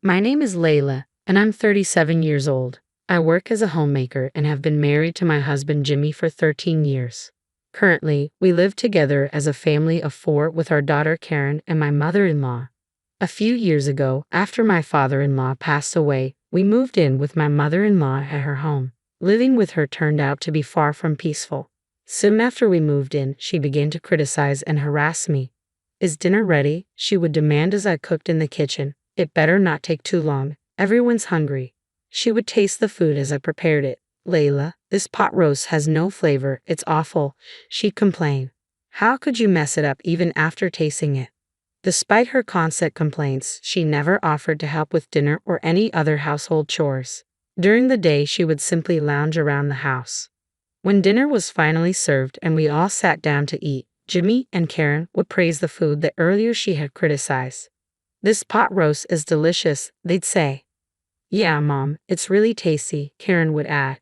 My name is Layla, and I'm 37 years old. I work as a homemaker and have been married to my husband Jimmy for 13 years. Currently, we live together as a family of 4 with our daughter Karen and my mother-in-law. A few years ago, after my father-in-law passed away, we moved in with my mother-in-law at her home. Living with her turned out to be far from peaceful. Soon after we moved in, she began to criticize and harass me. "Is dinner ready?" she would demand as I cooked in the kitchen. "It better not take too long. Everyone's hungry." She would taste the food as I prepared it. "Layla, this pot roast has no flavor. It's awful," she'd complain. "How could you mess it up even after tasting it?" Despite her constant complaints, she never offered to help with dinner or any other household chores. During the day, she would simply lounge around the house. When dinner was finally served and we all sat down to eat, Jimmy and Karen would praise the food that earlier she had criticized. "This pot roast is delicious," they'd say. "Yeah, Mom, it's really tasty," Karen would add.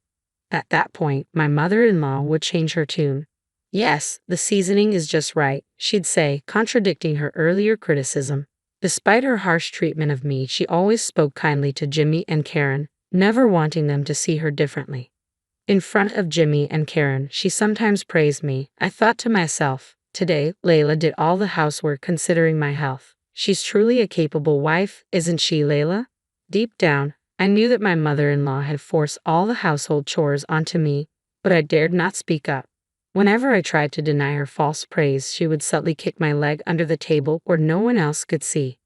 At that point, my mother-in-law would change her tune. "Yes, the seasoning is just right," she'd say, contradicting her earlier criticism. Despite her harsh treatment of me, she always spoke kindly to Jimmy and Karen, never wanting them to see her differently. In front of Jimmy and Karen, she sometimes praised me. I thought to myself, today, Layla did all the housework considering my health. She's truly a capable wife, isn't she, Layla? Deep down, I knew that my mother-in-law had forced all the household chores onto me, but I dared not speak up. Whenever I tried to deny her false praise, she would subtly kick my leg under the table where no one else could see.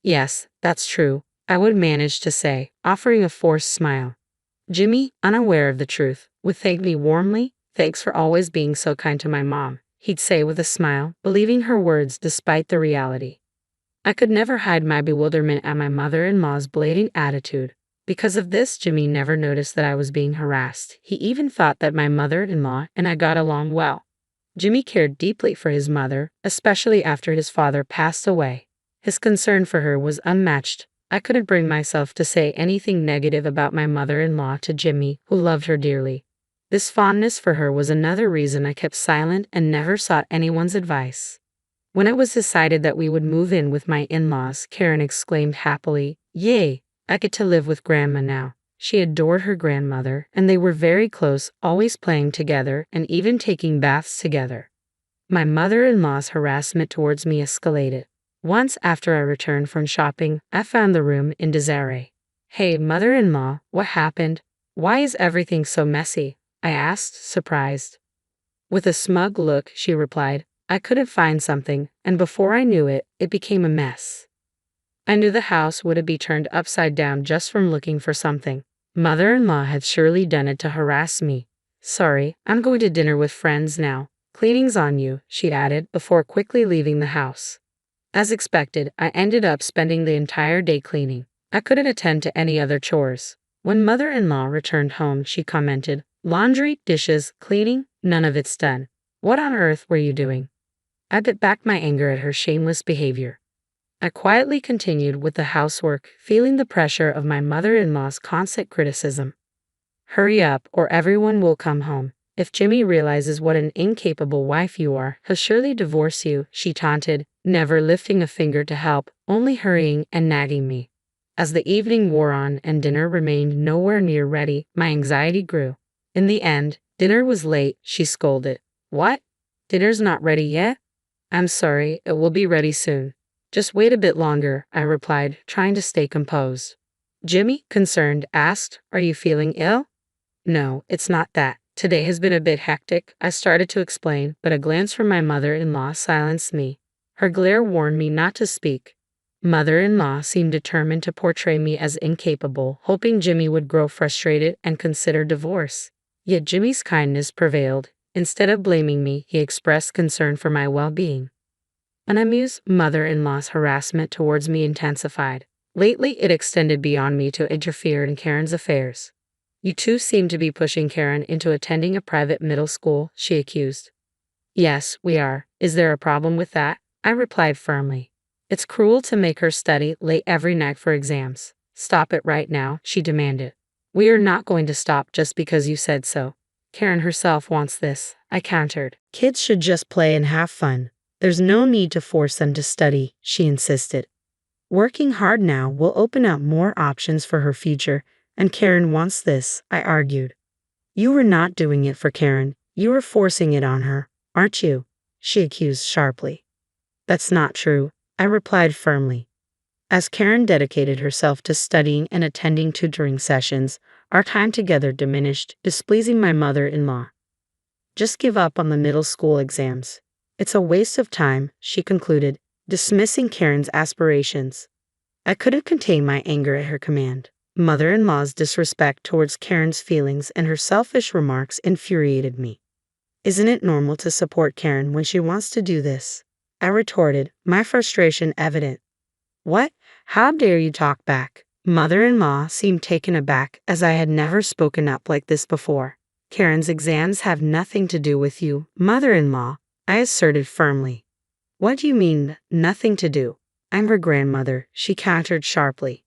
"Yes, that's true," I would manage to say, offering a forced smile. Jimmy, unaware of the truth, would thank me warmly. "Thanks for always being so kind to my mom," he'd say with a smile, believing her words despite the reality. I could never hide my bewilderment at my mother-in-law's blatant attitude. Because of this, Jimmy never noticed that I was being harassed. He even thought that my mother-in-law and I got along well. Jimmy cared deeply for his mother, especially after his father passed away. His concern for her was unmatched. I couldn't bring myself to say anything negative about my mother-in-law to Jimmy, who loved her dearly. This fondness for her was another reason I kept silent and never sought anyone's advice. When it was decided that we would move in with my in-laws, Karen exclaimed happily, "Yay, I get to live with Grandma now." She adored her grandmother, and they were very close, always playing together and even taking baths together. My mother-in-law's harassment towards me escalated. Once after I returned from shopping, I found the room in disarray. "Hey, mother-in-law, what happened? Why is everything so messy?" I asked, surprised. With a smug look, she replied, "I couldn't find something, and before I knew it, it became a mess." I knew the house would be turned upside down just from looking for something. Mother-in-law had surely done it to harass me. "Sorry, I'm going to dinner with friends now. Cleaning's on you," she added before quickly leaving the house. As expected, I ended up spending the entire day cleaning. I couldn't attend to any other chores. When mother-in-law returned home, she commented, "Laundry, dishes, cleaning, none of it's done. What on earth were you doing?" I bit back my anger at her shameless behavior. I quietly continued with the housework, feeling the pressure of my mother-in-law's constant criticism. "Hurry up, or everyone will come home. If Jimmy realizes what an incapable wife you are, he'll surely divorce you," she taunted, never lifting a finger to help, only hurrying and nagging me. As the evening wore on and dinner remained nowhere near ready, my anxiety grew. In the end, dinner was late, she scolded. "What? Dinner's not ready yet? I'm sorry, it will be ready soon. Just wait a bit longer," I replied, trying to stay composed. Jimmy, concerned, asked, "Are you feeling ill?" "No, it's not that. Today has been a bit hectic," I started to explain, but a glance from my mother-in-law silenced me. Her glare warned me not to speak. Mother-in-law seemed determined to portray me as incapable, hoping Jimmy would grow frustrated and consider divorce. Yet Jimmy's kindness prevailed. Instead of blaming me, he expressed concern for my well-being. Unamused, mother-in-law's harassment towards me intensified. Lately, it extended beyond me to interfere in Karen's affairs. "You two seem to be pushing Karen into attending a private middle school," she accused. "Yes, we are. Is there a problem with that?" I replied firmly. "It's cruel to make her study late every night for exams." "Stop it right now," she demanded. "We are not going to stop just because you said so. Karen herself wants this," I countered. "Kids should just play and have fun. There's no need to force them to study," she insisted. Working hard now will open up more options for her future, and Karen wants this, I argued. You were not doing it for Karen, you were forcing it on her, aren't you? She accused sharply. That's not true, I replied firmly. As Karen dedicated herself to studying and attending tutoring sessions, our time together diminished, displeasing my mother-in-law. Just give up on the middle school exams. It's a waste of time, she concluded, dismissing Karen's aspirations. I couldn't contain my anger at her command. Mother-in-law's disrespect towards Karen's feelings and her selfish remarks infuriated me. Isn't it normal to support Karen when she wants to do this? I retorted, my frustration evident. What? How dare you talk back? Mother-in-law seemed taken aback as I had never spoken up like this before. Karen's exams have nothing to do with you, mother-in-law, I asserted firmly. What do you mean, nothing to do? I'm her grandmother, she countered sharply.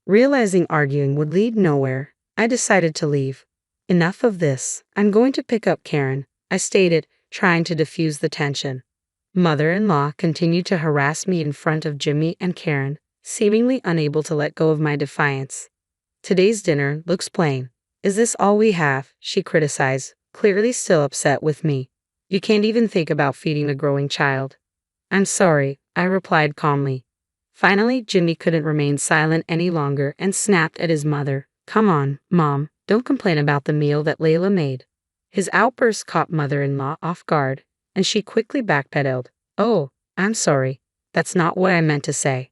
Realizing arguing would lead nowhere, I decided to leave. Enough of this, I'm going to pick up Karen, I stated, trying to diffuse the tension. Mother-in-law continued to harass me in front of Jimmy and Karen, seemingly unable to let go of my defiance. Today's dinner looks plain. Is this all we have? She criticized, clearly still upset with me. You can't even think about feeding a growing child. I'm sorry, I replied calmly. Finally, Jimmy couldn't remain silent any longer and snapped at his mother. Come on, Mom, don't complain about the meal that Layla made. His outburst caught mother-in-law off guard, and she quickly backpedaled. Oh, I'm sorry. That's not what I meant to say.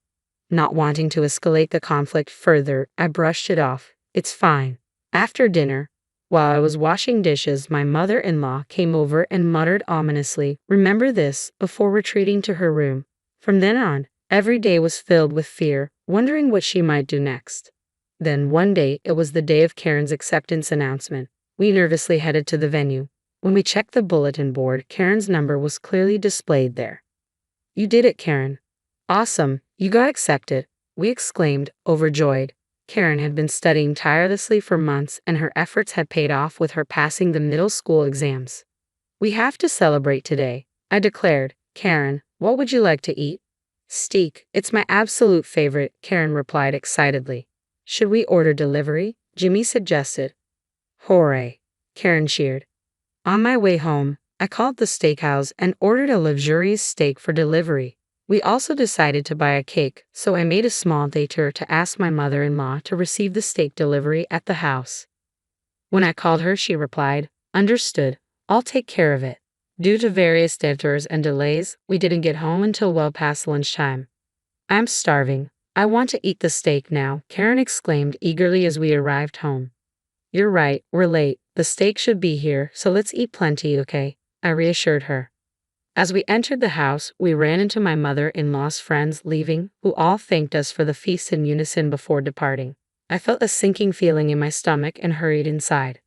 Not wanting to escalate the conflict further, I brushed it off. It's fine. After dinner, while I was washing dishes, my mother-in-law came over and muttered ominously, "Remember this," before retreating to her room. From then on, every day was filled with fear, wondering what she might do next. Then one day, it was the day of Karen's acceptance announcement. We nervously headed to the venue. When we checked the bulletin board, Karen's number was clearly displayed there. You did it, Karen. Awesome, you got accepted, we exclaimed, overjoyed. Karen had been studying tirelessly for months, and her efforts had paid off with her passing the middle school exams. We have to celebrate today, I declared. Karen, what would you like to eat? Steak, it's my absolute favorite, Karen replied excitedly. Should we order delivery? Jimmy suggested. Hooray, Karen cheered. On my way home, I called the steakhouse and ordered a luxurious steak for delivery. We also decided to buy a cake, so I made a small detour to ask my mother-in-law to receive the steak delivery at the house. When I called her, she replied, "Understood, I'll take care of it." Due to various detours and delays, we didn't get home until well past lunchtime. I'm starving. I want to eat the steak now, Karen exclaimed eagerly as we arrived home. You're right, we're late. The steak should be here, so let's eat plenty, okay? I reassured her. As we entered the house, we ran into my mother-in-law's friends leaving, who all thanked us for the feast in unison before departing. I felt a sinking feeling in my stomach and hurried inside.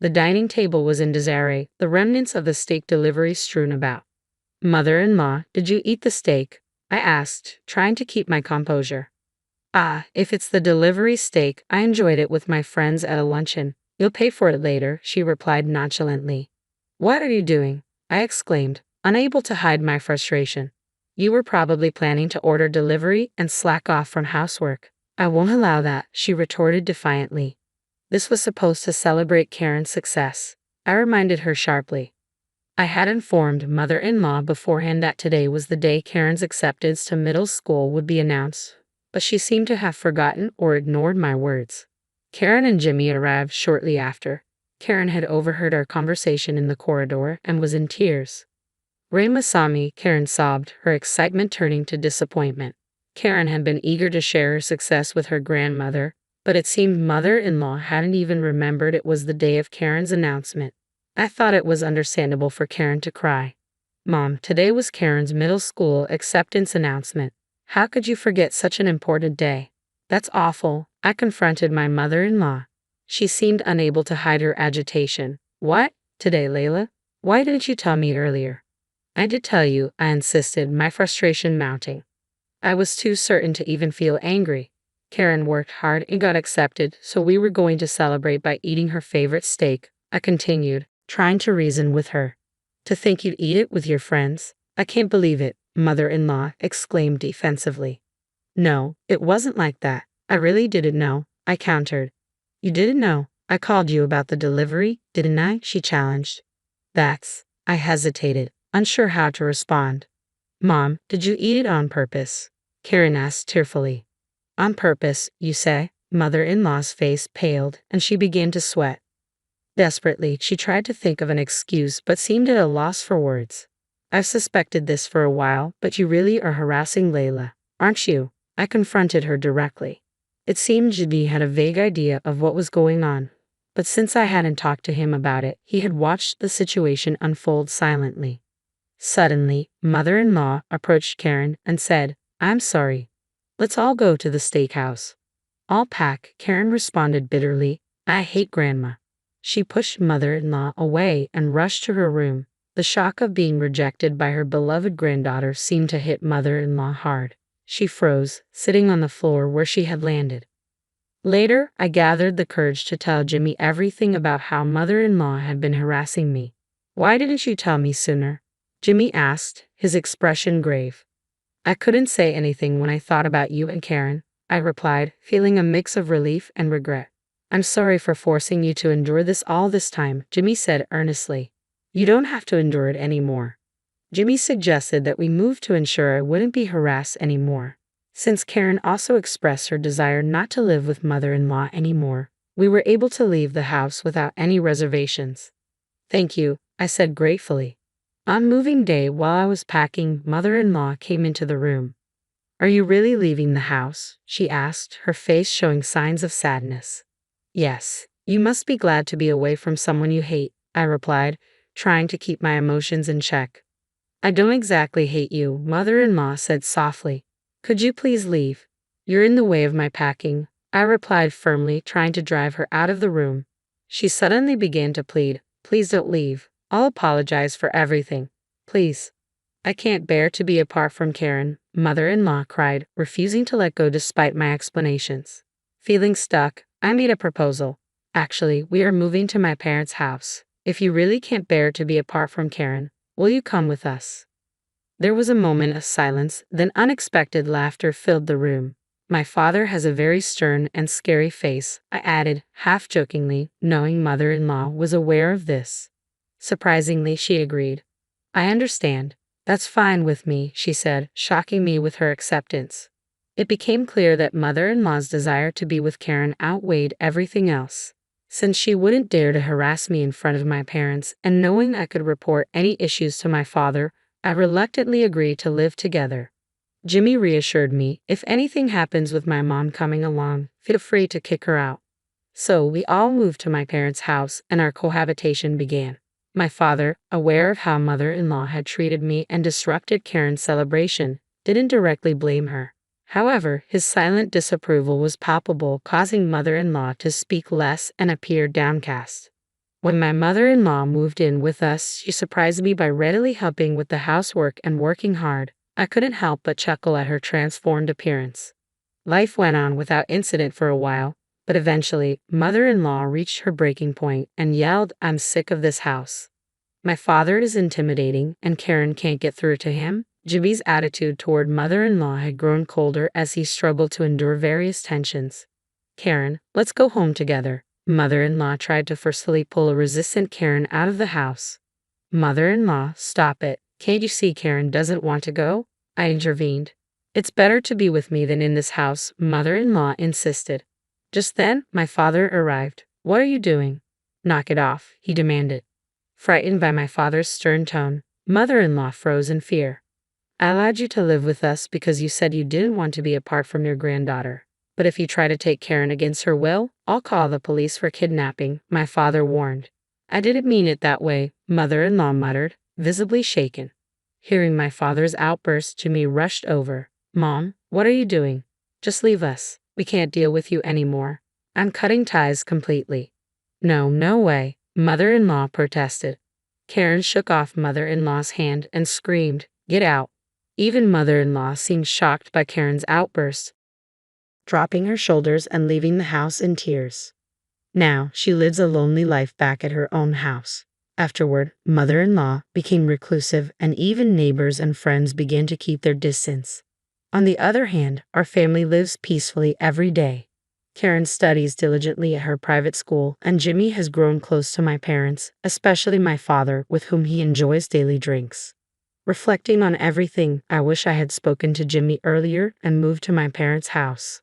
The dining table was in disarray, the remnants of the steak delivery strewn about. Mother-in-law, did you eat the steak? I asked, trying to keep my composure. Ah, if it's the delivery steak, I enjoyed it with my friends at a luncheon. You'll pay for it later, she replied nonchalantly. What are you doing? I exclaimed, unable to hide my frustration. You were probably planning to order delivery and slack off from housework. I won't allow that, she retorted defiantly. This was supposed to celebrate Karen's success. I reminded her sharply. I had informed mother-in-law beforehand that today was the day Karen's acceptance to middle school would be announced, but she seemed to have forgotten or ignored my words. Karen and Jimmy arrived shortly after. Karen had overheard our conversation in the corridor and was in tears. Rayma saw me, Karen sobbed, her excitement turning to disappointment. Karen had been eager to share her success with her grandmother, but it seemed mother-in-law hadn't even remembered it was the day of Karen's announcement. I thought it was understandable for Karen to cry. Mom, today was Karen's middle school acceptance announcement. How could you forget such an important day? That's awful, I confronted my mother-in-law. She seemed unable to hide her agitation. What? Today, Layla? Why didn't you tell me earlier? I did tell you, I insisted, my frustration mounting. I was too certain to even feel angry. Karen worked hard and got accepted, so we were going to celebrate by eating her favorite steak, I continued, trying to reason with her. To think you'd eat it with your friends? I can't believe it, mother-in-law exclaimed defensively. No, it wasn't like that. I really didn't know, I countered. You didn't know? I called you about the delivery, didn't I? She challenged. I hesitated, unsure how to respond. Mom, did you eat it on purpose? Karen asked tearfully. On purpose, you say? Mother-in-law's face paled, and she began to sweat. Desperately, she tried to think of an excuse but seemed at a loss for words. I've suspected this for a while, but you really are harassing Layla, aren't you? I confronted her directly. It seemed Jimmy had a vague idea of what was going on, but since I hadn't talked to him about it, he had watched the situation unfold silently. Suddenly, mother-in-law approached Karen and said, I'm sorry. Let's all go to the steakhouse. I'll pack, Karen responded bitterly. I hate Grandma. She pushed mother-in-law away and rushed to her room. The shock of being rejected by her beloved granddaughter seemed to hit mother-in-law hard. She froze, sitting on the floor where she had landed. Later, I gathered the courage to tell Jimmy everything about how mother-in-law had been harassing me. Why didn't you tell me sooner? Jimmy asked, his expression grave. I couldn't say anything when I thought about you and Karen, I replied, feeling a mix of relief and regret. I'm sorry for forcing you to endure this all this time, Jimmy said earnestly. You don't have to endure it anymore. Jimmy suggested that we move to ensure I wouldn't be harassed anymore. Since Karen also expressed her desire not to live with mother-in-law anymore, we were able to leave the house without any reservations. Thank you, I said gratefully. On moving day, while I was packing, mother-in-law came into the room. Are you really leaving the house? She asked, her face showing signs of sadness. Yes, you must be glad to be away from someone you hate, I replied, trying to keep my emotions in check. I don't exactly hate you, mother-in-law said softly. Could you please leave? You're in the way of my packing, I replied firmly, trying to drive her out of the room. She suddenly began to plead, please don't leave. I'll apologize for everything. Please. I can't bear to be apart from Karen, mother-in-law cried, refusing to let go despite my explanations. Feeling stuck, I made a proposal. Actually, we are moving to my parents' house. If you really can't bear to be apart from Karen, will you come with us? There was a moment of silence, then unexpected laughter filled the room. My father has a very stern and scary face, I added, half-jokingly, knowing mother-in-law was aware of this. Surprisingly, she agreed. I understand. That's fine with me, she said, shocking me with her acceptance. It became clear that mother-in-law's desire to be with Karen outweighed everything else. Since she wouldn't dare to harass me in front of my parents, and knowing I could report any issues to my father, I reluctantly agreed to live together. Jimmy reassured me, if anything happens with my mom coming along, feel free to kick her out. So we all moved to my parents' house and our cohabitation began. My father, aware of how mother-in-law had treated me and disrupted Karen's celebration, didn't directly blame her. However, his silent disapproval was palpable, causing mother-in-law to speak less and appear downcast. When my mother-in-law moved in with us, she surprised me by readily helping with the housework and working hard. I couldn't help but chuckle at her transformed appearance. Life went on without incident for a while, but eventually, mother-in-law reached her breaking point and yelled, I'm sick of this house. My father is intimidating and Karen can't get through to him. Jimmy's attitude toward mother-in-law had grown colder as he struggled to endure various tensions. Karen, let's go home together. Mother-in-law tried to forcefully pull a resistant Karen out of the house. Mother-in-law, stop it. Can't you see Karen doesn't want to go? I intervened. It's better to be with me than in this house, mother-in-law insisted. Just then, my father arrived. What are you doing? Knock it off, he demanded. Frightened by my father's stern tone, mother-in-law froze in fear. I allowed you to live with us because you said you didn't want to be apart from your granddaughter. But if you try to take Karen against her will, I'll call the police for kidnapping, my father warned. I didn't mean it that way, mother-in-law muttered, visibly shaken. Hearing my father's outburst, Jimmy rushed over. Mom, what are you doing? Just leave us. We can't deal with you anymore. I'm cutting ties completely. No, no way, mother-in-law protested. Karen shook off mother-in-law's hand and screamed, Get out. Even mother-in-law seemed shocked by Karen's outburst, dropping her shoulders and leaving the house in tears. Now, she lives a lonely life back at her own house. Afterward, mother-in-law became reclusive and even neighbors and friends began to keep their distance. On the other hand, our family lives peacefully every day. Karen studies diligently at her private school, and Jimmy has grown close to my parents, especially my father, with whom he enjoys daily drinks. Reflecting on everything, I wish I had spoken to Jimmy earlier and moved to my parents' house.